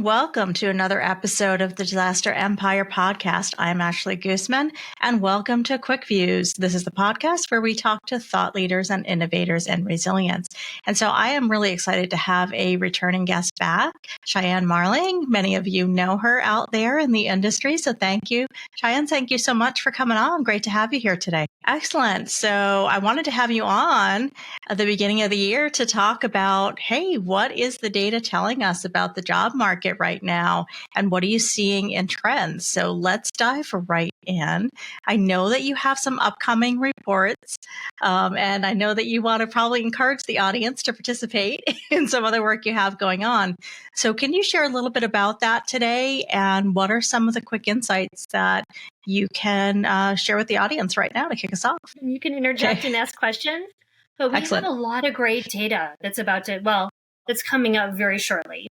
welcome to another episode of the Disaster Empire podcast. I'm Ashley Gooseman, and welcome to Quick Views. This is the podcast where we talk to thought leaders and innovators in resilience. And so I am really excited to have a returning guest back, Cheyene Marling. Many of you know her out there in the industry, so thank you. Cheyenne, thank you so much for coming on. Great to have you here today. Excellent. So I wanted to have you on at the beginning of the year to talk about, hey, what is the data telling us about the job market right now? And what are you seeing in trends? So let's dive right in. I know that you have some upcoming reports, and I know that you want to probably encourage the audience to participate in some other work you have going on. So can you share a little bit about that today? And what are some of the quick insights that you can share with the audience right now to kick us off? You can interject and ask questions. But we Excellent. have a lot of great data that's that's coming up very shortly.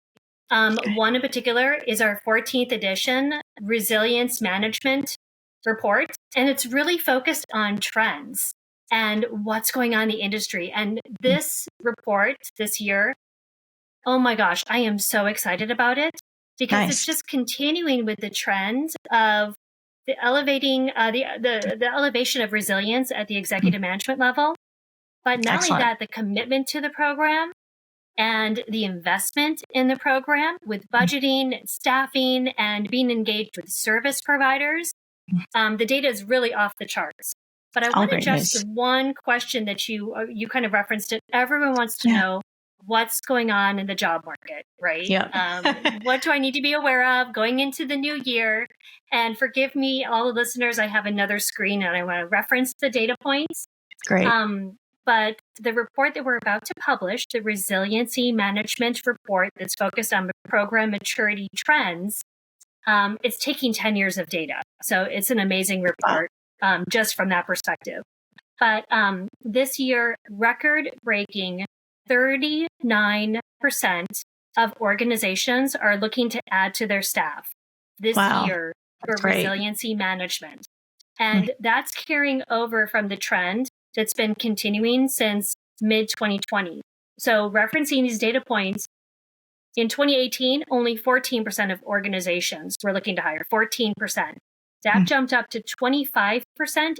One in particular is our 14th edition Resilience Management report, and it's really focused on trends and what's going on in the industry. And this report this year, oh my gosh, I am so excited about it because it's just continuing with the trend of the the elevation of resilience at the executive management level. But not only that, the commitment to the program and the investment in the program with budgeting, staffing, and being engaged with service providers. The data is really off the charts. But I want to just one question that you kind of referenced it. Everyone wants to know what's going on in the job market, right? Yeah. What do I need to be aware of going into the new year? And forgive me, all the listeners, I have another screen and I want to reference the data points. Great. But the report that we're about to publish, the Resiliency Management Report that's focused on program maturity trends, it's taking 10 years of data. So it's an amazing report just from that perspective. But this year, record-breaking 39% of organizations are looking to add to their staff this year for resiliency management. And that's carrying over from the trend that's been continuing since mid-2020. So referencing these data points, in 2018, only 14% of organizations were looking to hire, 14%. That jumped up to 25%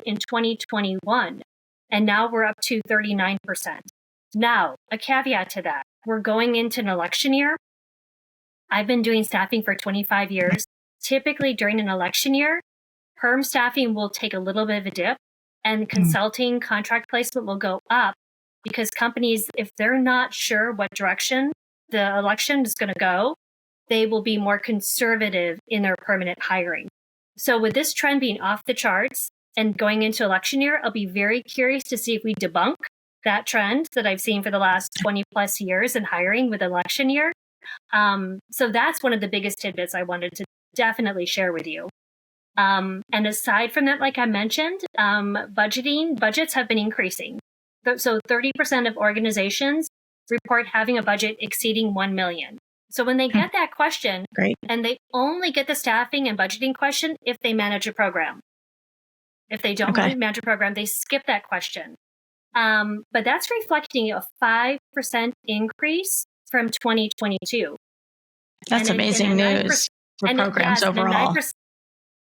in 2021, and now we're up to 39%. Now, a caveat to that, we're going into an election year. I've been doing staffing for 25 years. Typically during an election year, perm staffing will take a little bit of a dip, and consulting contract placement will go up because companies, if they're not sure what direction the election is going to go, they will be more conservative in their permanent hiring. So with this trend being off the charts and going into election year, I'll be very curious to see if we debunk that trend that I've seen for the last 20 plus years in hiring with election year. So that's one of the biggest tidbits I wanted to definitely share with you. And aside from that, like I mentioned, budgets have been increasing. So 30% of organizations report having a budget exceeding 1 million. So when they get that question, and they only get the staffing and budgeting question if they manage a program. If they don't manage a program, they skip that question. But that's reflecting a 5% increase from 2022. That's amazing news for programs overall.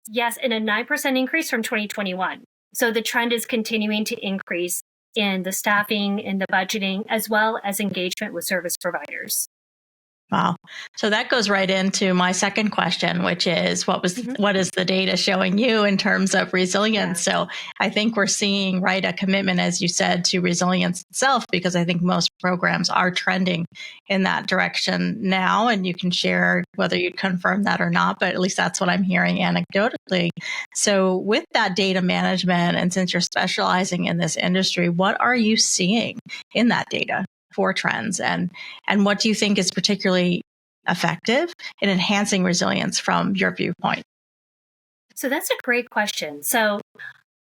Yes, and a 9% increase from 2021. So the trend is continuing to increase in the staffing, in the budgeting, as well as engagement with service providers. Wow. So that goes right into my second question, which is what is the data showing you in terms of resilience? So I think we're seeing, a commitment, as you said, to resilience itself, because I think most programs are trending in that direction now. And you can share whether you confirm that or not, but at least that's what I'm hearing anecdotally. So with that data management, and since you're specializing in this industry, what are you seeing in that data for trends, and what do you think is particularly effective in enhancing resilience from your viewpoint? So that's a great question. So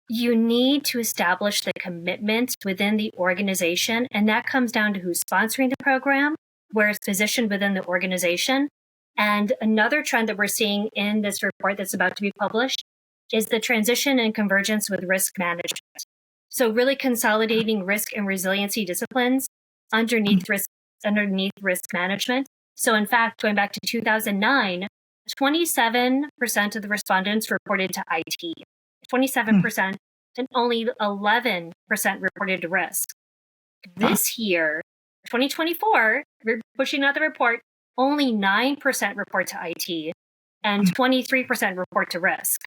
you need to establish the commitment within the organization, and that comes down to who's sponsoring the program, where it's positioned within the organization. And another trend that we're seeing in this report that's about to be published is the transition and convergence with risk management. So really consolidating risk and resiliency disciplines underneath risk management So in fact, going back to 2009, 27% of the respondents reported to IT, 27%, and only 11% reported to risk. This year, 2024, we're pushing out the report, only 9% report to IT and 23% report to risk.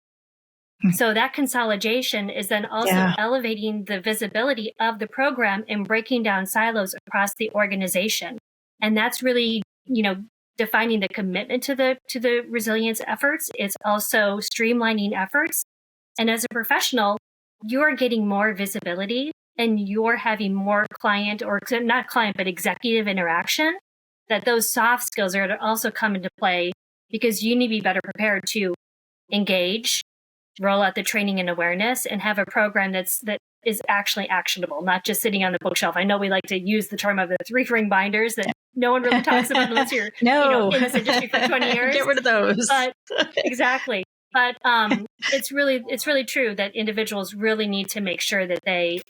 So that consolidation is then also elevating the visibility of the program and breaking down silos across the organization. And that's really, defining the commitment to the resilience efforts. It's also streamlining efforts. And as a professional, you're getting more visibility and you're having more client, or not client, but executive interaction, that those soft skills are to also come into play, because you need to be better prepared to engage, roll out the training and awareness, and have a program that is actually actionable, not just sitting on the bookshelf. I know we like to use the term of the 3-ring binders that no one really talks about unless you're in this industry for 20 years. Get rid of those. But exactly. But it's really true that individuals really need to make sure that they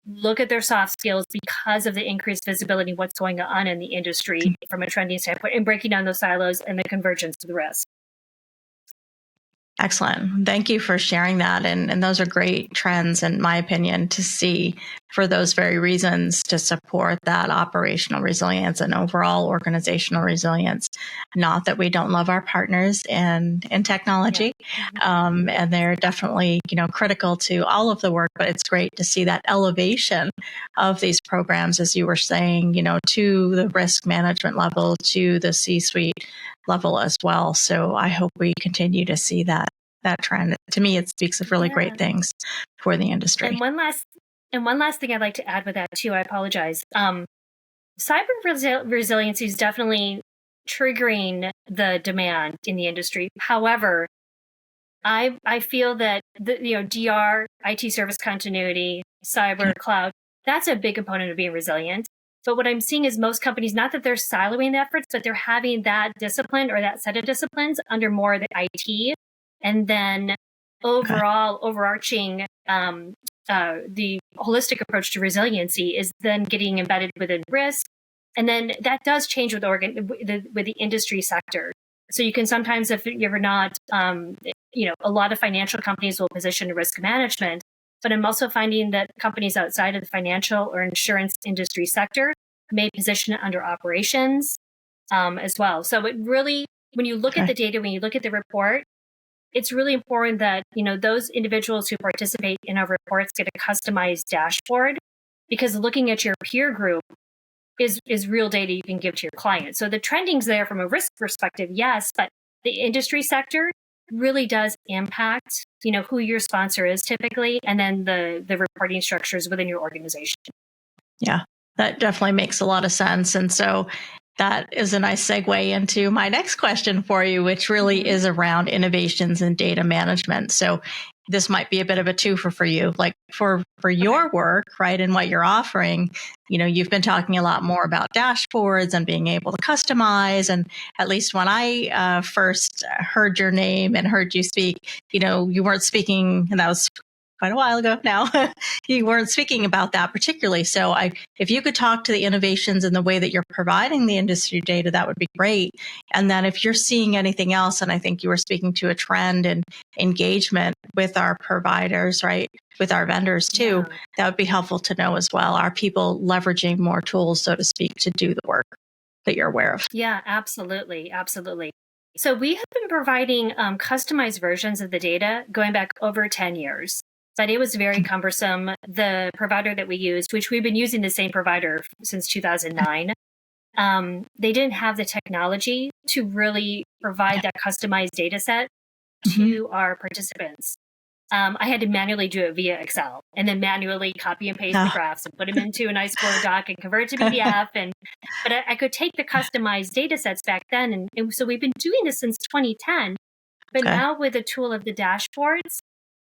look at their soft skills because of the increased visibility of what's going on in the industry from a trending standpoint, and breaking down those silos and the convergence to the risk. Excellent. Thank you for sharing that. And those are great trends, in my opinion, to see for those very reasons, to support that operational resilience and overall organizational resilience. Not that we don't love our partners in technology, and they're definitely, critical to all of the work, but it's great to see that elevation of these programs, as you were saying, to the risk management level, to the C-suite level as well. So I hope we continue to see that trend. To me, it speaks of really great things for the industry. And one last thing I'd like to add with that too, I apologize. Cyber resiliency is definitely triggering the demand in the industry. However, I feel that DR, IT service continuity, cyber, cloud, that's a big component of being resilient. But what I'm seeing is most companies, not that they're siloing the efforts, but they're having that discipline or that set of disciplines under more of the IT. And then overall, overarching, the holistic approach to resiliency is then getting embedded within risk. And then that does change with the industry sector. So you can sometimes, if you're not, a lot of financial companies will position risk management. But I'm also finding that companies outside of the financial or insurance industry sector may position it under operations as well. So it really, when you look at the data, when you look at the report, it's really important that, those individuals who participate in our reports get a customized dashboard, because looking at your peer group is real data you can give to your client. So the trending's there from a risk perspective, yes, but the industry sector really does impact, who your sponsor is typically, and then the reporting structures within your organization. Yeah, that definitely makes a lot of sense. And so that is a nice segue into my next question for you, which really is around innovations in data management. So this might be a bit of a twofer for you, like for your work, right? And what you're offering, you've been talking a lot more about dashboards and being able to customize. And at least when I first heard your name and heard you speak, you weren't speaking, and that was quite a while ago now, you weren't speaking about that particularly. So if you could talk to the innovations and the way that you're providing the industry data, that would be great. And then if you're seeing anything else, and I think you were speaking to a trend in engagement with our providers, right, with our vendors too, that would be helpful to know as well. Are people leveraging more tools, so to speak, to do the work that you're aware of? Yeah, absolutely. Absolutely. So we have been providing customized versions of the data going back over 10 years. But it was very cumbersome. The provider that we used, which we've been using the same provider since 2009, they didn't have the technology to really provide that customized data set to our participants. I had to manually do it via Excel, and then manually copy and paste the graphs and put them into a nice Word doc and convert it to PDF. But I could take the customized data sets back then. And so we've been doing this since 2010. But now with the tool of the dashboards,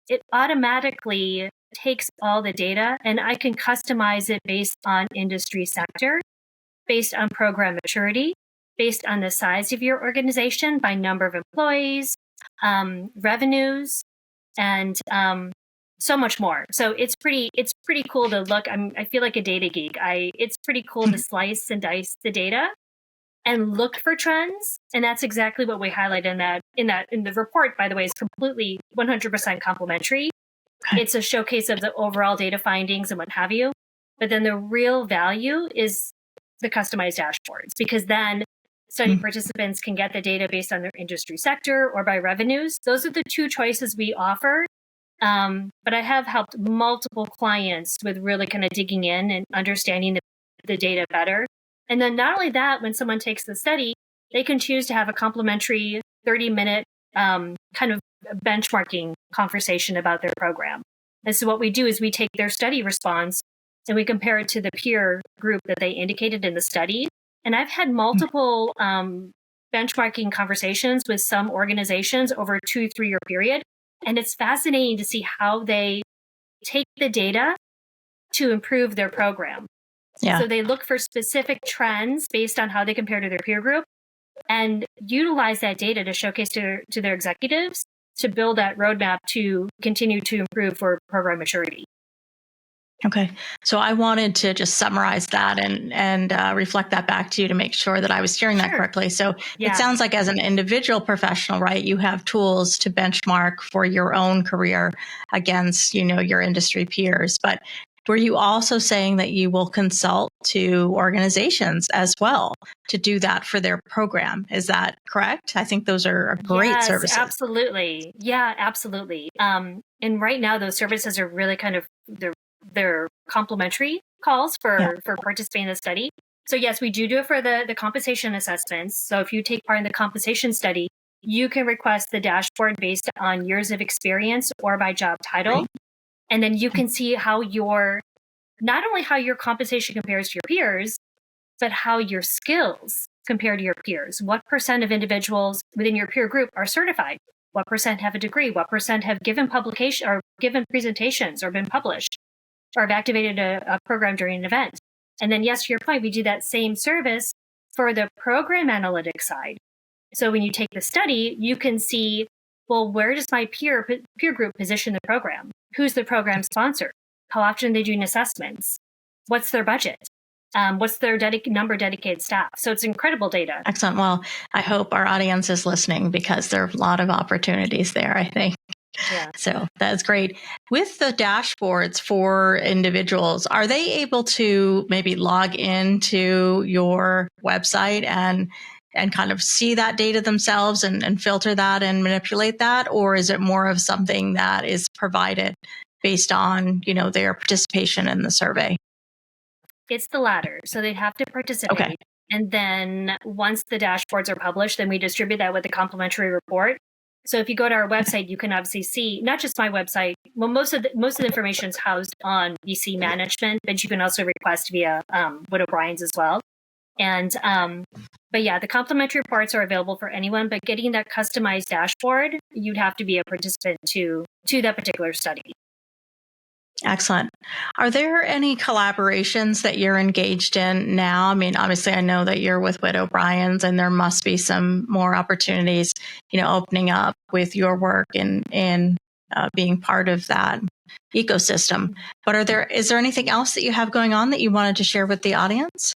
it automatically takes all the data, and I can customize it based on industry sector, based on program maturity, based on the size of your organization by number of employees, revenues, and so much more. So it's pretty cool to look. I feel like a data geek. It's pretty cool to slice and dice the data and look for trends. And that's exactly what we highlight in the report, by the way, is completely 100% complimentary. Okay. It's a showcase of the overall data findings and what have you. But then the real value is the customized dashboards, because then study participants can get the data based on their industry sector or by revenues. Those are the two choices we offer. But I have helped multiple clients with really kind of digging in and understanding the data better. And then not only that, when someone takes the study, they can choose to have a complimentary 30-minute kind of benchmarking conversation about their program. And so what we do is we take their study response and we compare it to the peer group that they indicated in the study. And I've had multiple benchmarking conversations with some organizations over a 2-3 year period. And it's fascinating to see how they take the data to improve their program. Yeah. So they look for specific trends based on how they compare to their peer group and utilize that data to showcase to their executives to build that roadmap to continue to improve for program maturity. Okay. So I wanted to just summarize that and reflect that back to you to make sure that I was hearing that correctly. So it sounds like as an individual professional, right, you have tools to benchmark for your own career against, your industry peers. But were you also saying that you will consult to organizations as well to do that for their program? Is that correct? I think those are great services. Absolutely. Yeah, absolutely. And right now, those services are really kind of, they're complimentary calls for participating in the study. So yes, we do it for the compensation assessments. So if you take part in the compensation study, you can request the dashboard based on years of experience or by job title. Right. And then you can see not only how your compensation compares to your peers, but how your skills compare to your peers. What percent of individuals within your peer group are certified? What percent have a degree? What percent have given publication or given presentations or been published or have activated a program during an event? And then, yes, to your point, we do that same service for the program analytics side. So when you take the study, you can see, well, where does my peer group position the program? Who's the program sponsor? How often are they doing assessments? What's their budget? What's their number of dedicated staff? So it's incredible data. Excellent. Well, I hope our audience is listening because there are a lot of opportunities there, I think. Yeah. So that's great. With the dashboards for individuals, are they able to maybe log into your website and kind of see that data themselves and filter that and manipulate that? Or is it more of something that is provided based on, their participation in the survey? It's the latter. So they'd have to participate. Okay. And then once the dashboards are published, then we distribute that with a complimentary report. So if you go to our website, you can obviously see not just my website. Well, most of the information is housed on BCM Management, but you can also request via Witt O'Brien's as well. And but yeah, the complimentary reports are available for anyone. But getting that customized dashboard, you'd have to be a participant to that particular study. Excellent. Are there any collaborations that you're engaged in now? I mean, obviously, I know that you're with Witt O'Brien's, and there must be some more opportunities, opening up with your work and being part of that ecosystem. But is there anything else that you have going on that you wanted to share with the audience?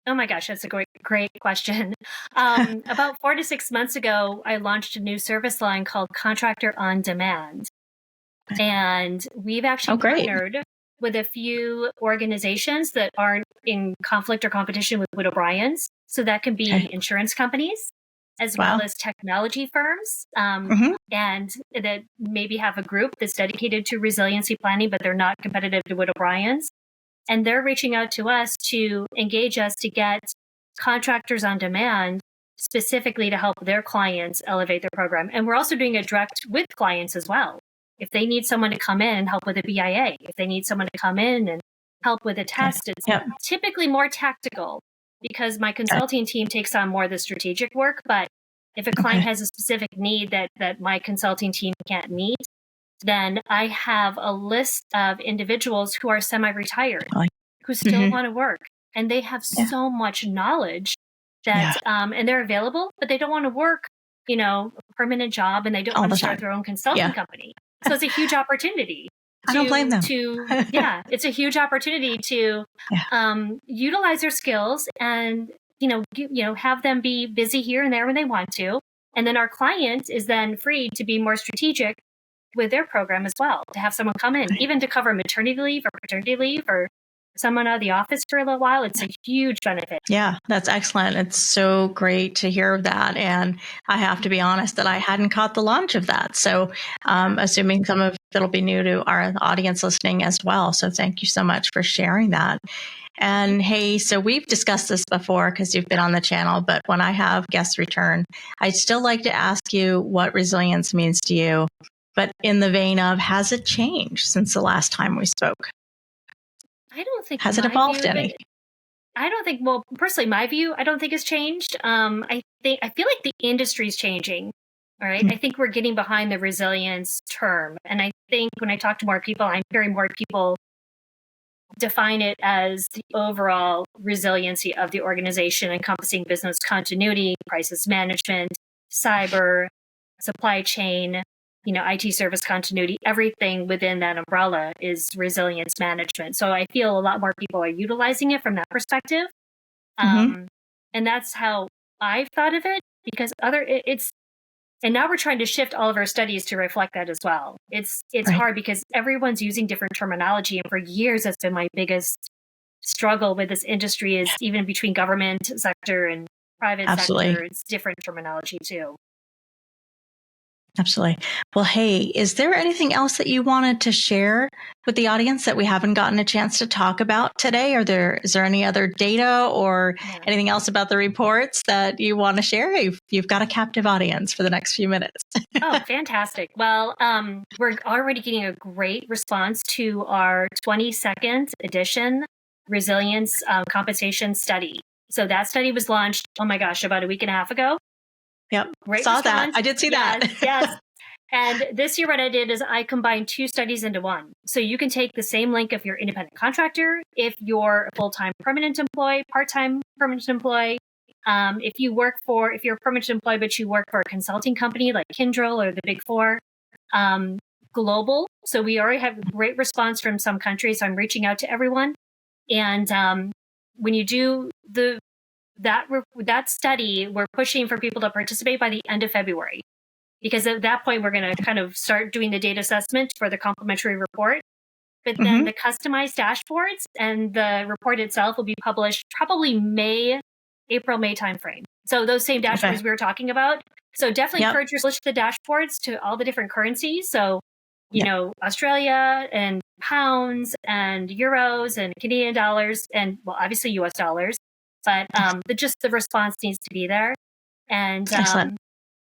Oh my gosh, that's a great question. About 4 to 6 months ago, I launched a new service line called Contractor on Demand. And we've actually partnered with a few organizations that aren't in conflict or competition with Witt O'Brien's. So that can be insurance companies as well as technology firms, and that maybe have a group that's dedicated to resiliency planning, but they're not competitive to Witt O'Brien's. And they're reaching out to us to engage us to get contractors on demand specifically to help their clients elevate their program. And we're also doing it direct with clients as well. If they need someone to come in and help with a BIA, if they need someone to come in and help with a test, it's typically more tactical because my consulting team takes on more of the strategic work. But if a client has a specific need that my consulting team can't meet, then I have a list of individuals who are semi-retired, who still want to work. And they have so much knowledge that, and they're available, but they don't want to work, a permanent job, and they don't want to start their own consulting company. So it's a huge opportunity. I don't blame them. It's a huge opportunity to utilize their skills and have them be busy here and there when they want to. And then our client is then free to be more strategic with their program as well, to have someone come in, even to cover maternity leave or paternity leave or someone out of the office for a little while. It's a huge benefit. Yeah, that's excellent. It's so great to hear that. And I have to be honest that I hadn't caught the launch of that. So assuming some of it'll be new to our audience listening as well. So thank you so much for sharing that. And hey, so we've discussed this before because you've been on the channel, but when I have guests return, I'd still like to ask you what resilience means to you, but in the vein of, has it changed since the last time we spoke? I don't think has it evolved any? I don't think, well, personally, my view, I don't think it's changed. I feel like the industry's changing. All right. I think we're getting behind the resilience term. And I think when I talk to more people, I'm hearing more people define it as the overall resiliency of the organization, encompassing business continuity, crisis management, cyber, supply chain, IT service continuity. Everything within that umbrella is resilience management. So I feel a lot more people are utilizing it from that perspective. And that's how I've thought of it, because and now we're trying to shift all of our studies to reflect that as well. It's right. Hard because everyone's using different terminology. And for years, that's been my biggest struggle with this industry, is even between government sector and private sector, it's different terminology too. Absolutely. Well, hey, is there anything else that you wanted to share with the audience that we haven't gotten a chance to talk about today? Is there any other data or anything else about the reports that you want to share? You've got a captive audience for the next few minutes. Oh, fantastic. Well, we're already getting a great response to our 22nd edition resilience compensation study. So that study was launched, oh my gosh, about a week and a half ago. Yep. Saw that. I did see that. Yes. And this year what I did is I combined two studies into one. So you can take the same link if you're independent contractor, if you're a full-time permanent employee, part-time permanent employee, if you're a permanent employee, but you work for a consulting company like Kyndryl or the Big Four, global. So we already have great response from some countries. So I'm reaching out to everyone. And when you do that study, we're pushing for people to participate by the end of February, because at that point, we're going to kind of start doing the data assessment for the complimentary report. But then the customized dashboards and the report itself will be published probably April-May timeframe. So those same dashboards we were talking about. So definitely encourage you to push the dashboards to all the different currencies. So, Australia and pounds and euros and Canadian dollars and, well, obviously US dollars. But the response needs to be there, and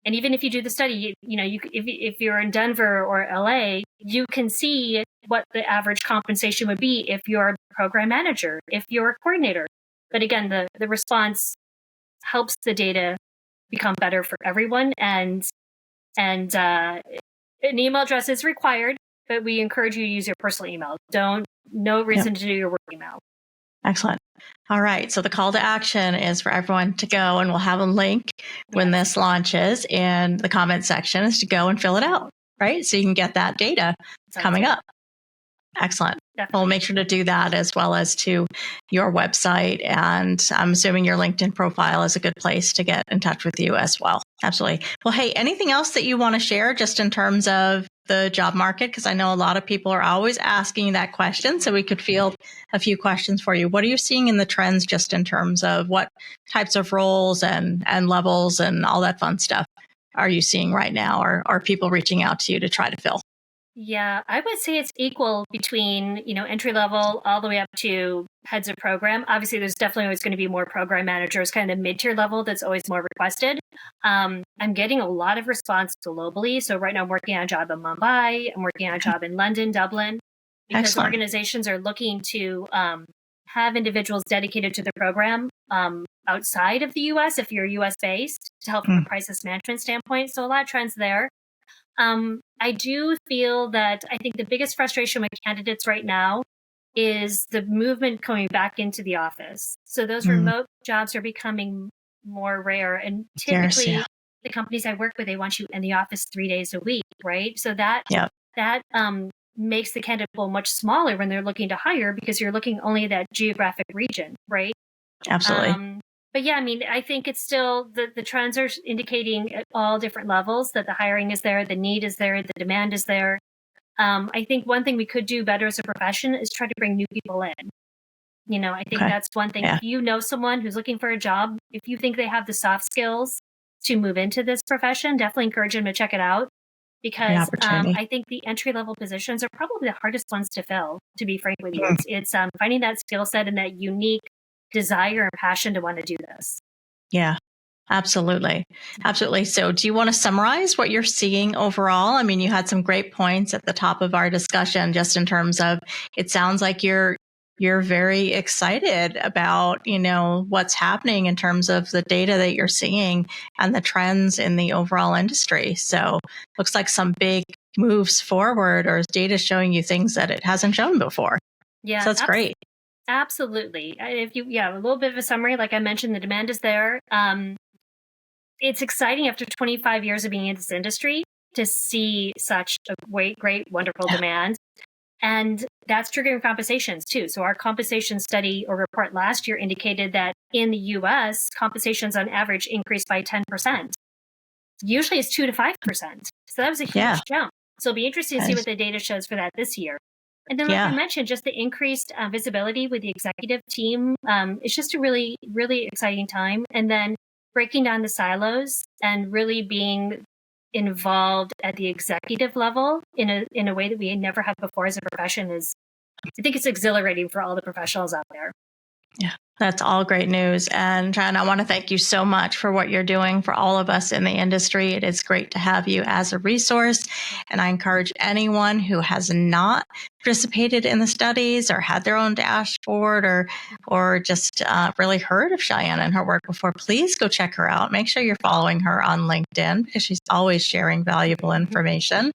even if you do the study, if you're in Denver or LA, you can see what the average compensation would be if you're a program manager, if you're a coordinator. But again, the response helps the data become better for everyone, and an email address is required, but we encourage you to use your personal email. No reason to do your work email. Excellent. All right. So the call to action is for everyone to go, and we'll have a link when this launches in the comment section, is to go and fill it out, right? So you can get that data coming up. Excellent. Definitely. We'll make sure to do that, as well as to your website. And I'm assuming your LinkedIn profile is a good place to get in touch with you as well. Absolutely. Well, hey, anything else that you want to share just in terms of the job market? Because I know a lot of people are always asking that question. So we could field a few questions for you. What are you seeing in the trends just in terms of what types of roles and levels and all that fun stuff are you seeing right now? Or are people reaching out to you to try to fill? Yeah, I would say it's equal between, entry level all the way up to heads of program. Obviously, there's definitely always going to be more program managers, kind of the mid-tier level that's always more requested. I'm getting a lot of response globally. So right now I'm working on a job in Mumbai. I'm working on a job in London, Dublin, because organizations are looking to have individuals dedicated to the program outside of the U.S. if you're U.S. based, to help from a crisis management standpoint. So a lot of trends there. I do feel that I think the biggest frustration with candidates right now is the movement coming back into the office. So those remote jobs are becoming more rare. And typically the companies I work with, they want you in the office 3 days a week, right? So that makes the candidate pool much smaller when they're looking to hire, because you're looking only at that geographic region, right? Absolutely. But yeah, I mean, I think it's still the trends are indicating at all different levels that the hiring is there, the need is there, the demand is there. I think one thing we could do better as a profession is try to bring new people in. I think that's one thing. Yeah. If you know someone who's looking for a job, if you think they have the soft skills to move into this profession, definitely encourage them to check it out. Because I think the entry-level positions are probably the hardest ones to fill, to be frank with you. It's finding that skill set and that unique desire and passion to want to do this. Yeah, absolutely. Absolutely. So do you want to summarize what you're seeing overall? I mean, you had some great points at the top of our discussion, just in terms of, it sounds like you're very excited about, what's happening in terms of the data that you're seeing and the trends in the overall industry. So looks like some big moves forward, or is data showing you things that it hasn't shown before? Yeah. So that's great. Absolutely. A little bit of a summary. Like I mentioned, the demand is there. It's exciting after 25 years of being in this industry to see such a great, wonderful demand. And that's triggering compensations too. So our compensation study or report last year indicated that in the US, compensations on average increased by 10%. Usually it's 2 to 5%. So that was a huge jump. So it'll be interesting to see what the data shows for that this year. And then, like I mentioned, just the increased visibility with the executive team. It's just a really, really exciting time. And then breaking down the silos and really being involved at the executive level in a way that we never have before as a profession I think it's exhilarating for all the professionals out there. Yeah, that's all great news. And Cheyene, I want to thank you so much for what you're doing for all of us in the industry. It is great to have you as a resource. And I encourage anyone who has not participated in the studies or had their own dashboard or just really heard of Cheyene and her work before, please go check her out. Make sure you're following her on LinkedIn, because she's always sharing valuable information.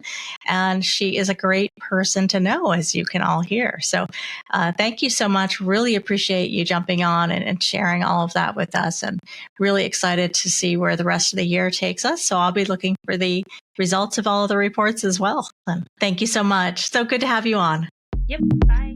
And she is a great person to know, as you can all hear. So thank you so much. Really appreciate you jumping on and sharing all of that with us, and really excited to see where the rest of the year takes us. So I'll be looking for the results of all of the reports as well. Thank you so much. So good to have you on. Yep. Bye.